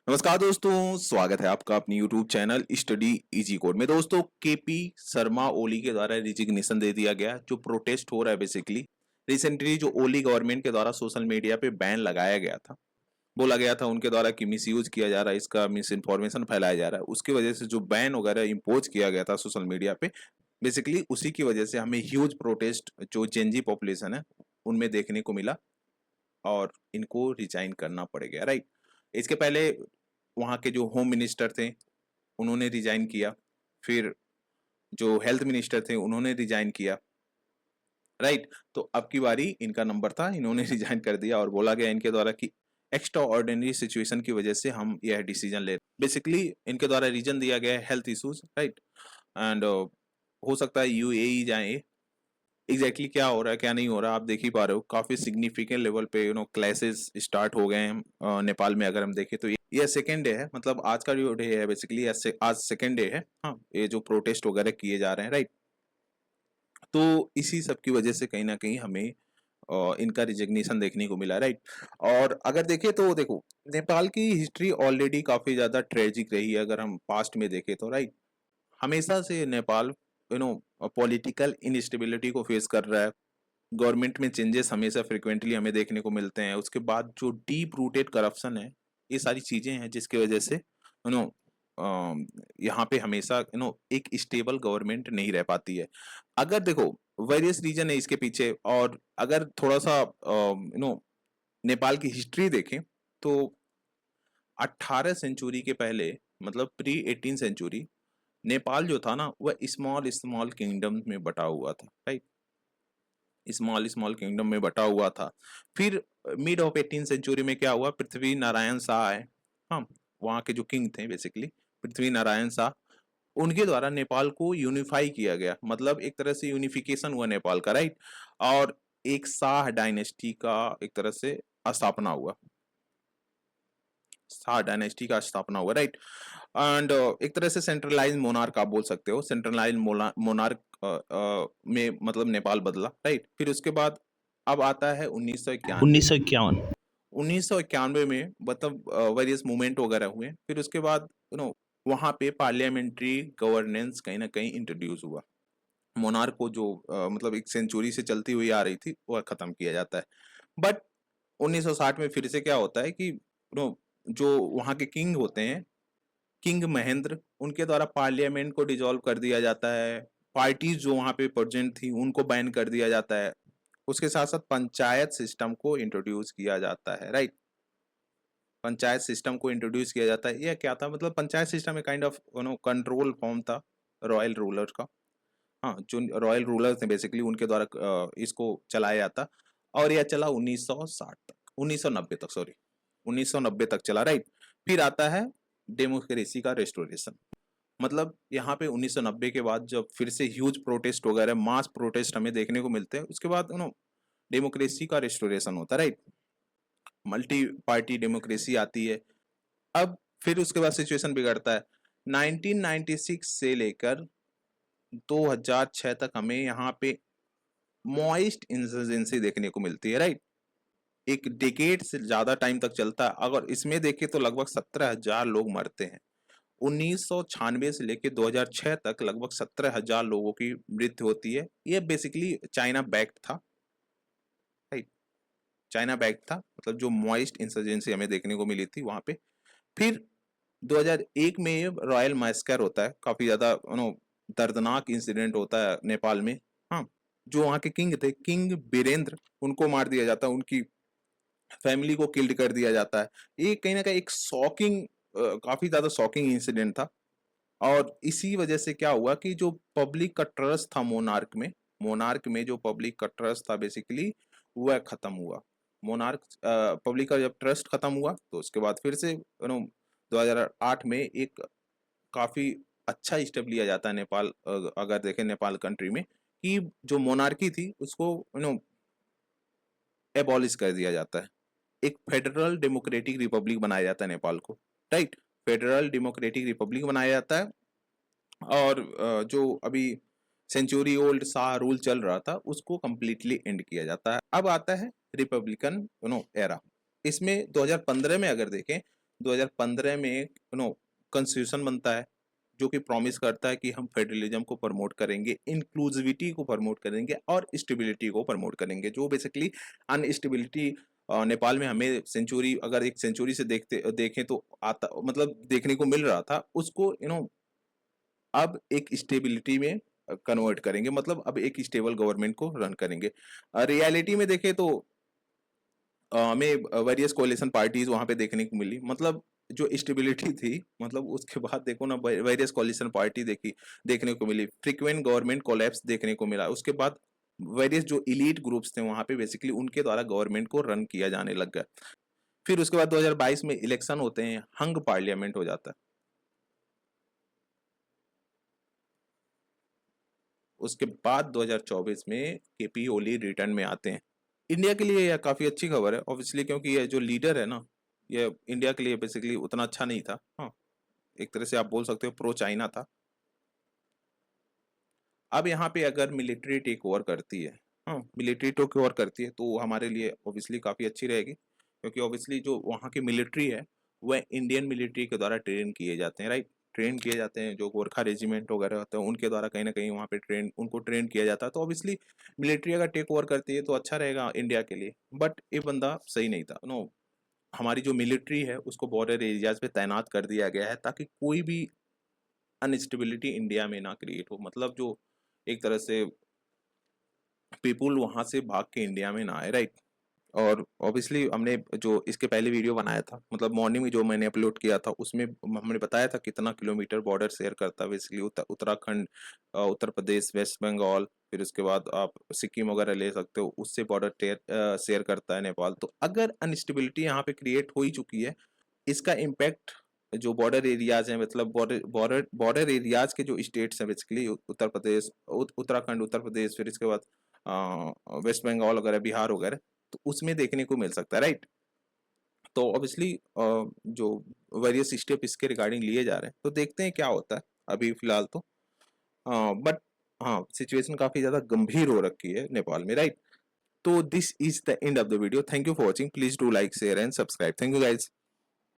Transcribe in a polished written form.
नमस्कार दोस्तों, स्वागत है आपका अपनी YouTube channel study easy code में। दोस्तों, केपी शर्मा ओली के द्वारा रिजिग्नेशन दे दिया गया, जो प्रोटेस्ट हो रहा है बेसिकली। रिसेंटली जो ओली गवर्नमेंट के द्वारा सोशल मीडिया पे बैन लगाया गया था, बोला गया था उनके द्वारा कि मिसयूज किया जा रहा है, इसका मिस इन्फॉर्मेशन फैलाया जा रहा है। उसकी वजह से जो बैन वगैरह इम्पोज किया गया था सोशल मीडिया पे, बेसिकली उसी की वजह से हमें ह्यूज प्रोटेस्ट जो जेनजी पॉपुलेशन है उनमें देखने को मिला और इनको रिजाइन करना पड़ गया, राइट। इसके पहले वहाँ के जो होम मिनिस्टर थे उन्होंने रिजाइन किया, फिर जो हेल्थ मिनिस्टर थे उन्होंने रिजाइन किया, राइट। तो अब की बारी इनका नंबर था, इन्होंने रिजाइन कर दिया और बोला गया इनके द्वारा कि एक्स्ट्रा ऑर्डिनरी सिचुएशन की वजह से हम यह डिसीजन ले। बेसिकली इनके द्वारा रीजन दिया गया है हेल्थ इश्यूज, राइट। एंड हो सकता है यूएई जाए। एग्जैक्टली क्या हो रहा है क्या नहीं हो रहा आप देख ही पा रहे हो, काफी सिग्निफिकेंट लेवल पे क्लासेस स्टार्ट हो गए हैं नेपाल में। अगर हम देखें तो ये सेकेंड डे है, मतलब आज का जो डे है बेसिकली आज सेकेंड डे है। हाँ, ये जो प्रोटेस्ट वगैरह किए जा रहे हैं, राइट। तो इसी सब की वजह से कहीं ना कहीं हमें इनका रिजिग्नेशन देखने को मिला, राइट। और अगर देखें तो देखो, नेपाल की हिस्ट्री ऑलरेडी काफी ज्यादा ट्रेजिक रही है अगर हम पास्ट में देखें तो, राइट। हमेशा से नेपाल पॉलिटिकल इनस्टेबिलिटी को फेस कर रहा है। गवर्नमेंट में चेंजेस हमेशा फ्रिक्वेंटली हमें देखने को मिलते हैं। उसके बाद जो डीप रूटेड करप्शन है, ये सारी चीजें हैं जिसकी वजह से यहाँ पे हमेशा एक स्टेबल गवर्नमेंट नहीं रह पाती है। अगर देखो, वेरियस रीजन है इसके पीछे। और अगर थोड़ा सा नेपाल की हिस्ट्री देखें तो 18 सेंचुरी के पहले, मतलब प्री 18 सेंचुरी, नेपाल जो था ना वह स्मॉल स्मॉल किंगडम में बटा हुआ था, राइट। स्मॉल स्मॉल किंगडम में बटा हुआ था। फिर मिड ऑफ 18 सेंचुरी में क्या हुआ, पृथ्वी नारायण शाह आए। हाँ, वहाँ के जो किंग थे बेसिकली पृथ्वी नारायण शाह, उनके द्वारा नेपाल को यूनिफाई किया गया। मतलब एक तरह से यूनिफिकेशन हुआ नेपाल का, राइट। और एक शाह डायनेस्टी का एक तरह से स्थापना हुआ, शाह डायनेस्टी का स्थापना हुआ, राइट। एंड एक तरह से सेंट्रलाइज मोनार्क आप बोल सकते हो। सेंट्रलाइज मोनार्क में मतलब नेपाल बदला, राइट। फिर उसके बाद अब आता है 1991। 1951। 1991 में मतलब वेरियस मूवमेंट वगैरह हुए। फिर उसके बाद वहाँ पे पार्लियामेंट्री गवर्नेंस कहीं ना कहीं इंट्रोड्यूस हुआ। मोनार्क को जो मतलब एक सेंचुरी से चलती हुई आ रही थी वह खत्म किया जाता है। बट 1960 में फिर से क्या होता है कि जो वहाँ के किंग होते हैं, किंग महेंद्र, उनके द्वारा पार्लियामेंट को डिसॉल्व कर दिया जाता है। पार्टीज जो वहाँ पे प्रेजेंट थी उनको बैन कर दिया जाता है। उसके साथ साथ पंचायत सिस्टम को इंट्रोड्यूस किया जाता है, राइट। पंचायत सिस्टम को इंट्रोड्यूस किया जाता है। यह क्या था, मतलब पंचायत सिस्टम एक काइंड ऑफ कंट्रोल फॉर्म था रॉयल रूलर का। हाँ, जो रॉयल रूलर थे बेसिकली उनके द्वारा इसको चलाया जाता। और यह चला 1960 तक, 1990 तक, सॉरी 1990 तक चला, राइट। फिर आता है डेमोक्रेसी का रेस्टोरेशन। मतलब यहाँ पे 1990 के बाद जब फिर से ह्यूज प्रोटेस्ट वगैरह, मास प्रोटेस्ट हमें देखने को मिलते हैं, उसके बाद डेमोक्रेसी का रेस्टोरेशन होता है, राइट। मल्टी पार्टी डेमोक्रेसी आती है। अब फिर उसके बाद सिचुएशन बिगड़ता है। 1996 से लेकर 2006 तक हमें यहाँ पे मॉइस्ट इंसर्जेंसी देखने को मिलती है, राइट। एक डिकेड से ज्यादा टाइम तक चलता है। अगर इसमें देखें तो लगभग 17,000 लोग मरते हैं। 1996 से लेकर 2006 तक लगभग 17,000 लोगों की मृत्यु होती है। ये बेसिकली चाइना बैक्ड था, राइट। चाइना बैक्ड था, मतलब जो मॉइस्ट इंसर्जेंसी हमें देखने को मिली थी वहां पे। फिर 2001 में रॉयल मैस्कर होता है, काफी ज्यादा दर्दनाक इंसिडेंट होता है नेपाल में। हाँ, जो वहाँ के किंग थे, किंग बीरेंद्र, उनको मार दिया जाता है, उनकी फैमिली को किल्ड कर दिया जाता है। ये कहीं ना कहीं एक शॉकिंग, काफी ज्यादा शॉकिंग इंसिडेंट था। और इसी वजह से क्या हुआ कि जो पब्लिक का ट्रस्ट था मोनार्क में जो पब्लिक का ट्रस्ट था बेसिकली वह खत्म हुआ। मोनार्क पब्लिक का जब ट्रस्ट खत्म हुआ तो उसके बाद फिर से 2008 में एक काफी अच्छा स्टेप लिया जाता है नेपाल, अगर देखें नेपाल कंट्री में, कि जो मोनार्की थी उसको एबॉलिश कर दिया जाता है। एक फेडरल डेमोक्रेटिक रिपब्लिक बनाया जाता है नेपाल को, राइट। फेडरल डेमोक्रेटिक रिपब्लिक बनाया जाता है। और जो अभी सेंचुरी ओल्ड शाह रूल चल रहा था उसको कंप्लीटली एंड किया जाता है। अब आता है रिपब्लिकन एरा। इसमें 2015 में अगर देखें 2015 में कॉन्स्टिट्यूशन बनता है जो कि प्रॉमिस करता है कि हम फेडरलिज्म को प्रमोट करेंगे, इंक्लूसिविटी को प्रमोट करेंगे और स्टेबिलिटी को प्रमोट करेंगे। जो बेसिकली अनस्टेबिलिटी नेपाल में हमें सेंचुरी, अगर एक सेंचुरी से देखें तो आता, मतलब देखने को मिल रहा था, उसको अब एक स्टेबिलिटी में कन्वर्ट करेंगे, मतलब अब एक स्टेबल गवर्नमेंट को रन करेंगे। रियलिटी में देखें तो हमें वेरियस कोalition पार्टीज वहां पे देखने को मिली, मतलब जो स्टेबिलिटी थी, मतलब उसके बाद देखो ना वेरियस कोalition पार्टी देखने को मिली, फ्रीक्वेंट गवर्नमेंट कोलैप्स देखने को मिला। उसके बाद वेरियस जो इलीट ग्रुप्स थे वहां पे बेसिकली उनके द्वारा गवर्नमेंट को रन किया जाने लग गया। फिर उसके बाद 2022 में इलेक्शन होते हैं, हंग पार्लियामेंट हो जाता है। उसके बाद 2024 में केपी ओली रिटर्न में आते हैं। इंडिया के लिए यह काफी अच्छी खबर है ऑब्वियसली, क्योंकि ये जो लीडर है ना, ये इंडिया के लिए बेसिकली उतना अच्छा नहीं था। हाँ, एक तरह से आप बोल सकते हो प्रो चाइना था। अब यहाँ पे अगर मिलिट्री टेक ओवर करती है, हाँ मिलिट्री टेक ओवर करती है, तो हमारे लिए ऑब्वियसली काफी अच्छी रहेगी, क्योंकि ऑब्वियसली जो वहाँ की मिलिट्री है वह इंडियन मिलिट्री के द्वारा ट्रेन किए जाते हैं, राइट। ट्रेन किए जाते हैं, जो गोरखा रेजिमेंट वगैरह होते हैं उनके द्वारा कहीं ना कहीं वहाँ पे उनको ट्रेन किया जाता है। तो ऑब्वियसली मिलिट्री अगर टेक ओवर करती है तो अच्छा रहेगा इंडिया के लिए। बट ये बंदा सही नहीं था, नो। हमारी जो मिलिट्री है उसको बॉर्डर एरियाज पे तैनात कर दिया गया है ताकि कोई भी अनस्टेबिलिटी इंडिया में ना क्रिएट हो, मतलब जो एक तरह से पीपुल वहां से भाग के इंडिया में ना आए, राइट। और ऑब्वियसली हमने जो इसके पहले वीडियो बनाया था, मतलब मॉर्निंग में जो मैंने अपलोड किया था, उसमें हमने बताया था कितना किलोमीटर बॉर्डर शेयर करता है बेसिकली उत्तराखंड, उत्तर प्रदेश, वेस्ट बंगाल, फिर उसके बाद आप सिक्किम वगैरह ले सकते हो, उससे बॉर्डर शेयर करता है नेपाल। तो अगर अनस्टेबिलिटी यहाँ पे क्रिएट हो ही चुकी है, इसका इम्पैक्ट जो बॉर्डर एरियाज हैं, मतलब बॉर्डर एरियाज के जो स्टेट्स हैं बेसिकली उत्तर प्रदेश, उत्तराखंड, उत्तर प्रदेश, फिर इसके बाद वेस्ट बंगाल वगैरह, बिहार वगैरह, तो उसमें देखने को मिल सकता है, राइट। तो ऑब्वियसली जो वेरियस स्टेप इसके रिगार्डिंग लिए जा रहे हैं, तो देखते हैं क्या होता है। अभी फिलहाल तो बट हाँ, सिचुएशन काफी ज्यादा गंभीर हो रखी है नेपाल में, राइट। तो this is the end of the video. Thank you for watching. Please do like, share and subscribe. Thank you guys.